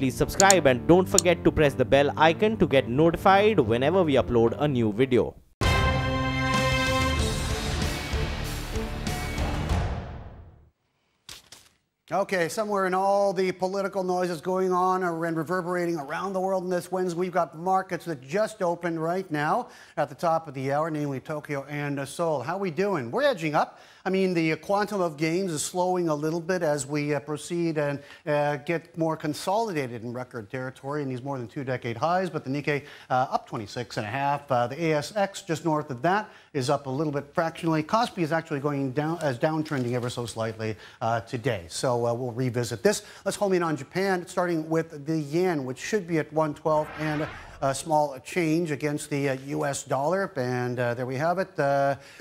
please subscribe and don't forget to press the bell icon to get notified whenever we upload a new video. Okay, somewhere in all the political noises going on and reverberating around the world in this Wednesday, we've got markets that just opened right now at the top of the hour, namely Tokyo and Seoul. How are we doing? We're edging up. I mean, the quantum of gains is slowing a little bit as we proceed and get more consolidated in record territory in these more than two-decade highs, but the Nikkei up 26.5. The ASX just north of that is up a little bit fractionally. Kospi is actually going down, downtrending ever so slightly today. So we'll revisit this. Let's home in on Japan, starting with the yen, which should be at 112 and a small change against the U.S. dollar. And there we have it.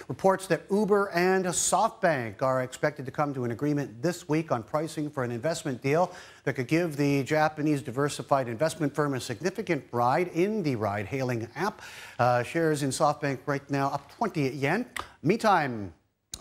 Reports that Uber and SoftBank are expected to come to an agreement this week on pricing for an investment deal that could give the Japanese diversified investment firm a significant ride in the ride-hailing app. Shares in SoftBank right now up 20 yen. Meantime,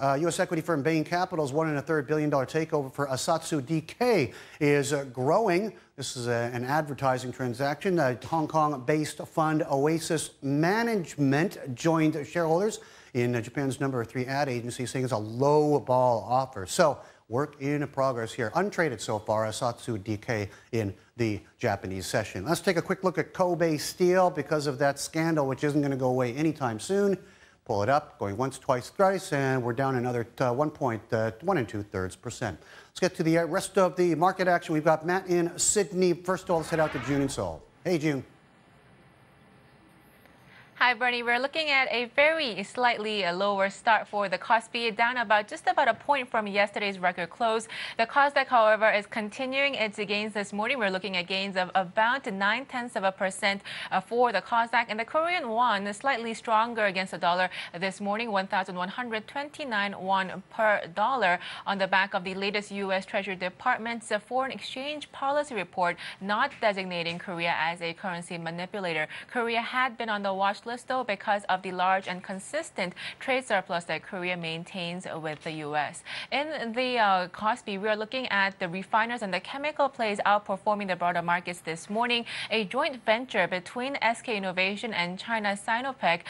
U.S. equity firm Bain Capital's $1.33 billion takeover for Asatsu DK is growing. This is an advertising transaction. Hong Kong-based fund Oasis Management joined shareholders in Japan's #3 ad agency, saying it's a low-ball offer. So work in progress here. Untraded so far, Asatsu DK in the Japanese session. Let's take a quick look at Kobe Steel because of that scandal, which isn't going to go away anytime soon. Pull it up, going once, twice, thrice, and we're down another 1 2/3%. Let's get to the rest of the market action. We've got Matt in Sydney. First of all, let's head out to June in Seoul. Hey, June. Hi, Bernie. We're looking at a very slightly lower start for the Kospi, down just about a point from yesterday's record close. The Kosdaq, however, is continuing its gains this morning. We're looking at gains of about 0.9% for the Kosdaq, and the Korean won is slightly stronger against the dollar this morning, 1,129 won per dollar, on the back of the latest U.S. Treasury Department's foreign exchange policy report not designating Korea as a currency manipulator. Korea had been on the watch list, though, because of the large and consistent trade surplus that Korea maintains with the U.S. In the Kospi, we are looking at the refiners and the chemical plays outperforming the broader markets this morning. A joint venture between SK Innovation and China Sinopec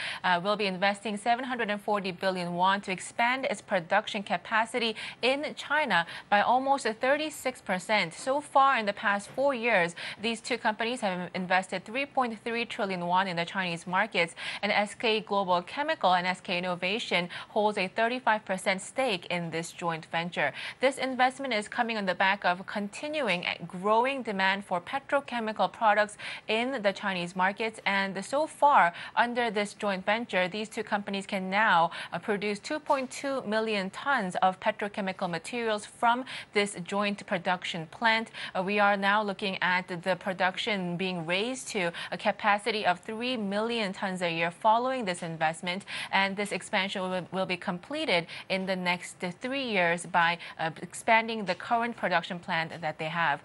will be investing 740 billion won to expand its production capacity in China by almost 36%. So far in the past 4 years, these two companies have invested 3.3 trillion won in the Chinese markets, and SK Global Chemical and SK Innovation holds a 35% stake in this joint venture. This investment is coming on the back of continuing growing demand for petrochemical products in the Chinese markets, and so far under this joint venture, these two companies can now produce 2.2 million tons of petrochemical materials from this joint production plant. We are now looking at the production being raised to a capacity of 3 million tons a year following this investment, and this expansion will be completed in the next 3 years by expanding the current production plant that they have.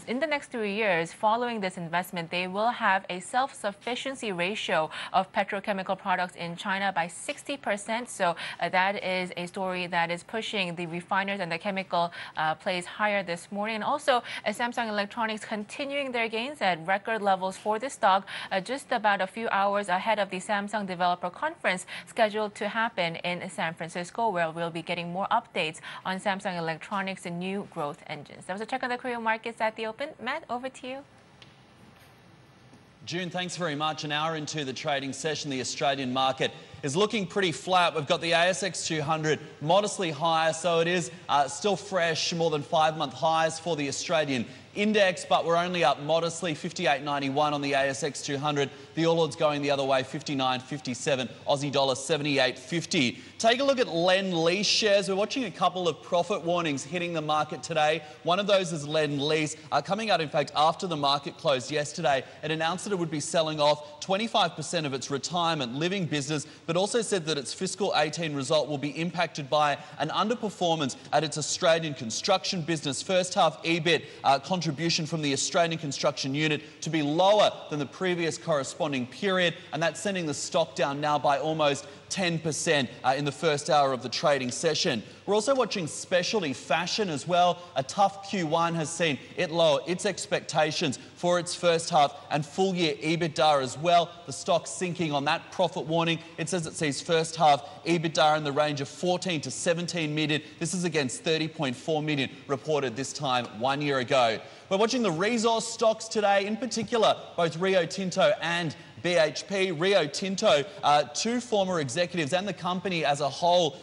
In the next 3 years following this investment, they will have a self-sufficiency ratio of petrochemical products in China by 60%. So that is a story that is pushing the refiners and the chemical plays higher this morning. And also, Samsung Electronics continuing their gains at record levels for this stock, just about a few hours ahead of the Samsung Developer Conference scheduled to happen in San Francisco, where we'll be getting more updates on Samsung Electronics' new growth engines. That was a check on the Korean markets at the open. Matt, over to you. June, thanks very much. An hour into the trading session, the Australian market is looking pretty flat. We've got the ASX 200 modestly higher, so it is still fresh, more than 5-month highs for the Australian index, but we're only up modestly, 58.91 on the ASX 200. The All Ords going the other way, 59.57, Aussie dollar 78.50. Take a look at Lend-Lease shares. We're watching a couple of profit warnings hitting the market today. One of those is Lend-Lease, coming out, in fact, after the market closed yesterday. It announced that it would be selling off 25% of its retirement living business, but also said that its fiscal 18 result will be impacted by an underperformance at its Australian construction business. First half EBIT contribution from the Australian construction unit to be lower than the previous corresponding period, and that's sending the stock down now by almost 10% in the first hour of the trading session. We're also watching specialty fashion as well. A tough Q1 has seen it lower its expectations for its first half and full year EBITDA as well. The stock sinking on that profit warning. It says it sees first half EBITDA in the range of 14 to 17 million. This is against 30.4 million reported this time 1 year ago. We're watching the resource stocks today, in particular both Rio Tinto and BHP. Rio Tinto, two former executives and the company as a whole,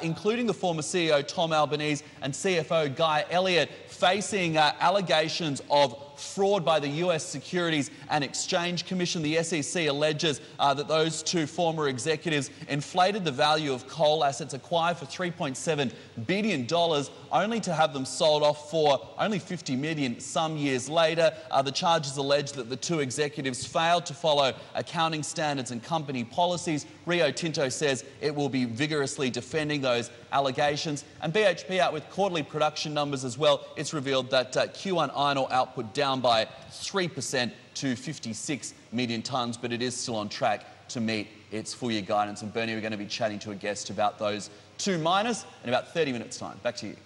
including the former CEO Tom Albanese and CFO Guy Elliott, facing allegations of fraud by the US Securities and Exchange Commission. The SEC alleges that those two former executives inflated the value of coal assets acquired for $3.7 billion, only to have them sold off for only $50 million some years later. The charges allege that the two executives failed to follow accounting standards and company policies. Rio Tinto says it will be vigorously defending those allegations. And BHP out with quarterly production numbers as well. It's revealed that Q1 iron ore output down by 3% to 56 million tonnes, but it is still on track to meet its full year guidance. And Bernie, we're going to be chatting to a guest about those two miners in about 30 minutes' time. Back to you.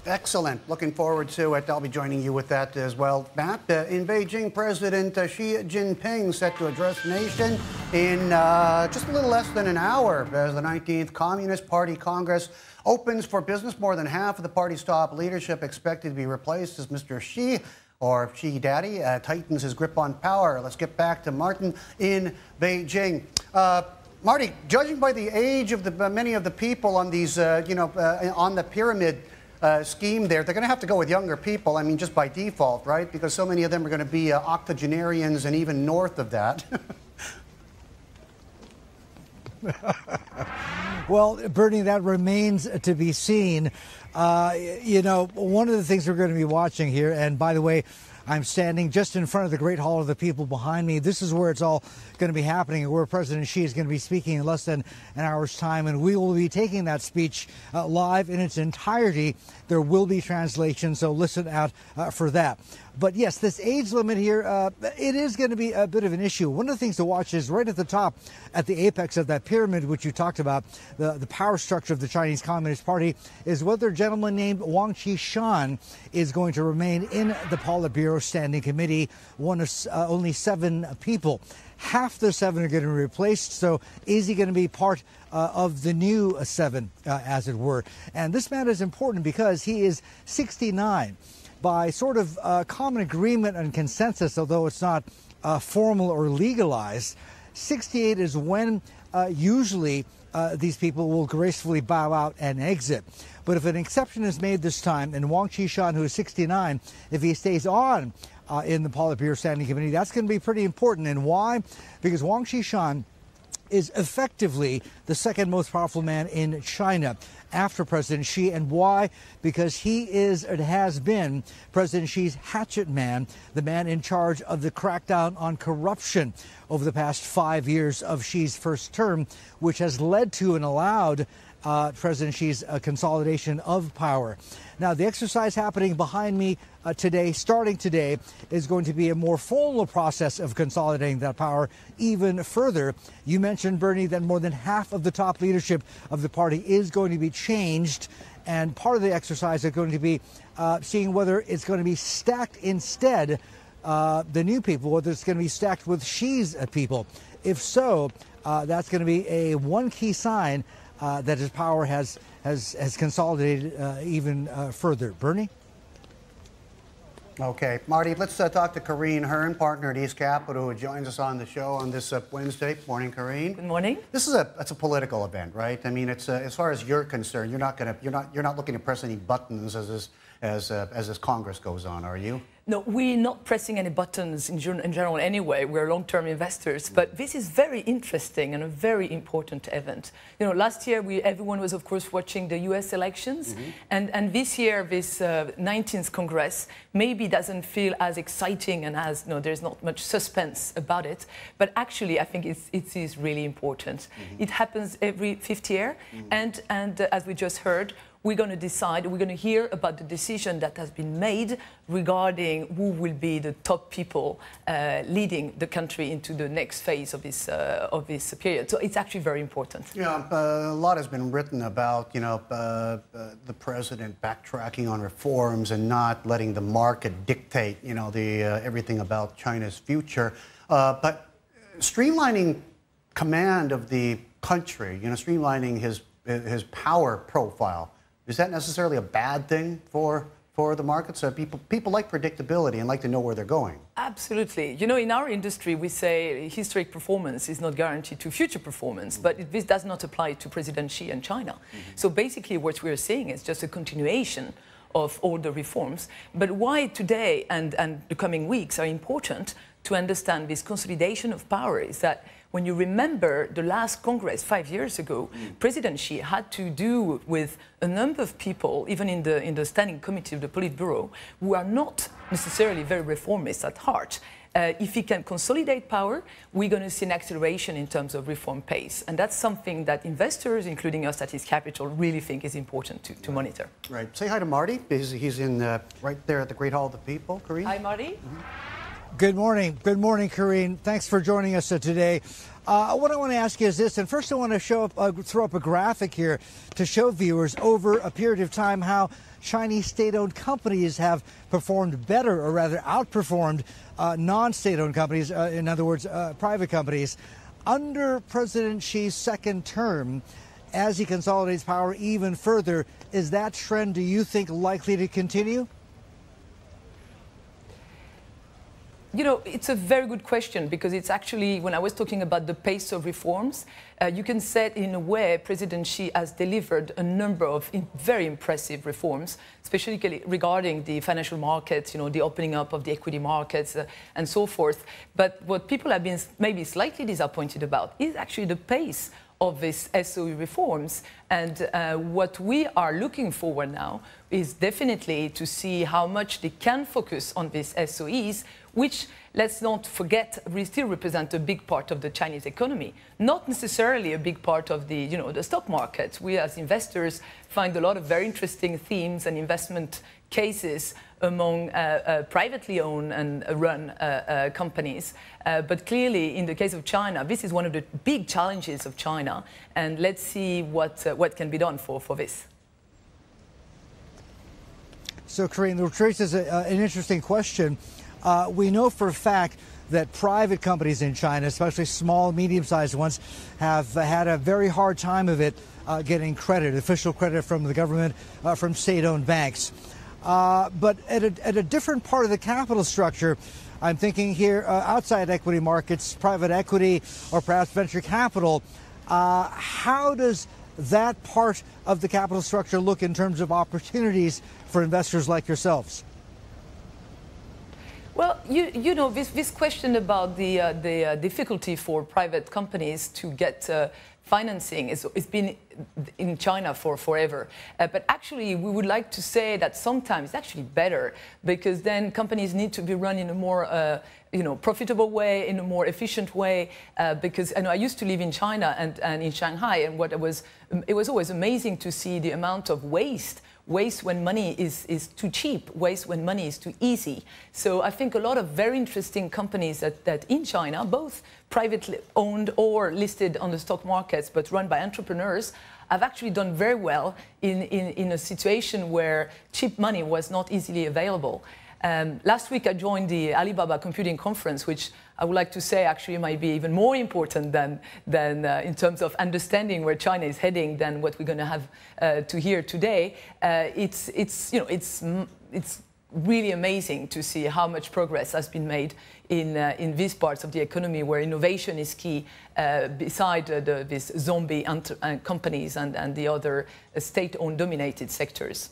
Excellent. Looking forward to it. I'll be joining you with that as well, Matt. In Beijing, President Xi Jinping set to address the nation in just a little less than an hour as the 19th Communist Party Congress opens for business. More than half of the party's top leadership expected to be replaced as Mr. Xi, or Xi Daddy, tightens his grip on power. Let's get back to Martin in Beijing. Marty, judging by the age of many of the people on these, on the pyramid scheme there, they're going to have to go with younger people, I mean, just by default, right? Because so many of them are going to be octogenarians and even north of that. Well, Bernie, that remains to be seen. One of the things we're going to be watching here, and by the way, I'm standing just in front of the Great Hall of the People behind me. This is where it's all going to be happening, and where President Xi is going to be speaking in less than an hour's time. And we will be taking that speech live in its entirety. There will be translation, so listen out for that. But yes, this age limit here, it is going to be a bit of an issue. One of the things to watch is right at the top, at the apex of that pyramid, which you talked about, the power structure of the Chinese Communist Party, is whether a gentleman named Wang Qishan is going to remain in the Politburo Standing Committee, one of only 7 people. Half the 7 are going to be replaced, so is he going to be part of the new 7, as it were? And this man is important because he is 69. By sort of common agreement and consensus, although it's not formal or legalized, 68 is when usually these people will gracefully bow out and exit. But if an exception is made this time, and Wang Qishan, who is 69, if he stays on in the Politburo Standing Committee, that's going to be pretty important. And why? Because Wang Qishan is effectively the second most powerful man in China after President Xi. And why? Because he is, and has been, President Xi's hatchet man, the man in charge of the crackdown on corruption over the past 5 years of Xi's first term, which has led to and allowed President Xi's consolidation of power. Now, the exercise happening behind me today, starting today, is going to be a more formal process of consolidating that power even further. You mentioned, Bernie, that more than half of the top leadership of the party is going to be changed. And part of the exercise is going to be seeing whether it's going to be stacked instead, the new people, whether it's going to be stacked with Xi's people. If so, that's going to be one key sign that his power has consolidated even further. Bernie? Okay, Marty, let's talk to Corrine Hearn, partner at East Capital, who joins us on the show on this Wednesday. Morning, Corrine. Good morning. This is it's a political event, right? I mean, it's as far as you're concerned, you're not looking to press any buttons as this Congress goes on, are you? No, we're not pressing any buttons in general anyway. We're long-term investors. But this is very interesting and a very important event. You know, last year everyone was, of course, watching the U.S. elections. And this year, this 19th Congress maybe doesn't feel as exciting and as, there's not much suspense about it. But actually, I think it is really important. It happens every 5th year. And as we just heard, we're going to decide, we're going to hear about the decision that has been made regarding who will be the top people leading the country into the next phase of this period. So it's actually very important. Yeah, a lot has been written about, the president backtracking on reforms and not letting the market dictate, everything about China's future. But streamlining command of the country, streamlining his power profile, is that necessarily a bad thing for the markets? People like predictability and like to know where they're going. Absolutely. In our industry, we say historic performance is not guaranteed to future performance, but this does not apply to President Xi and China. So basically what we're seeing is just a continuation of all the reforms. But why today and the coming weeks are important to understand this consolidation of power is that when you remember the last Congress 5 years ago, President Xi had to do with a number of people, even in the standing committee of the Politburo, who are not necessarily very reformist at heart. If he can consolidate power, we're going to see an acceleration in terms of reform pace. And that's something that investors, including us at His Capital, really think is important to monitor. Right. Say hi to Marty. He's in right there at the Great Hall of the People. Karine? Hi, Marty. Good morning. Good morning, Karine. Thanks for joining us today. What I want to ask you is this, and first I want to throw up a graphic here to show viewers over a period of time how Chinese state-owned companies have performed better, or rather outperformed non-state-owned companies, in other words, private companies. Under President Xi's second term, as he consolidates power even further, is that trend, do you think, likely to continue? It's a very good question, because it's actually, when I was talking about the pace of reforms, you can say in a way President Xi has delivered a number of very impressive reforms, especially regarding the financial markets, the opening up of the equity markets and so forth. But what people have been maybe slightly disappointed about is actually the pace of these SOE reforms. And what we are looking forward now is definitely to see how much they can focus on these SOEs, which, let's not forget, we still represent a big part of the Chinese economy, not necessarily a big part of the, the stock market. We as investors find a lot of very interesting themes and investment cases among privately owned and run companies. But clearly, in the case of China, this is one of the big challenges of China. And let's see what can be done for this. So, Karine, which raises an interesting question. We know for a fact that private companies in China, especially small, medium-sized ones, have had a very hard time of it getting credit, official credit from the government, from state-owned banks. But at a different part of the capital structure, I'm thinking here outside equity markets, private equity, or perhaps venture capital, how does that part of the capital structure look in terms of opportunities for investors like yourselves? Well, this question about the difficulty for private companies to get financing it's been in China for forever. But actually, we would like to say that sometimes it's actually better, because then companies need to be run in a more profitable way, in a more efficient way. Because I used to live in China and in Shanghai, and it was always amazing to see the amount of waste when money is too cheap, waste when money is too easy. So I think a lot of very interesting companies that in China, both privately owned or listed on the stock markets, but run by entrepreneurs, have actually done very well in a situation where cheap money was not easily available. Last week I joined the Alibaba Computing Conference, which I would like to say actually might be even more important than in terms of understanding where China is heading than what we're going to have to hear today. It's really amazing to see how much progress has been made in these parts of the economy where innovation is key, beside these zombie companies and the other state-owned dominated sectors.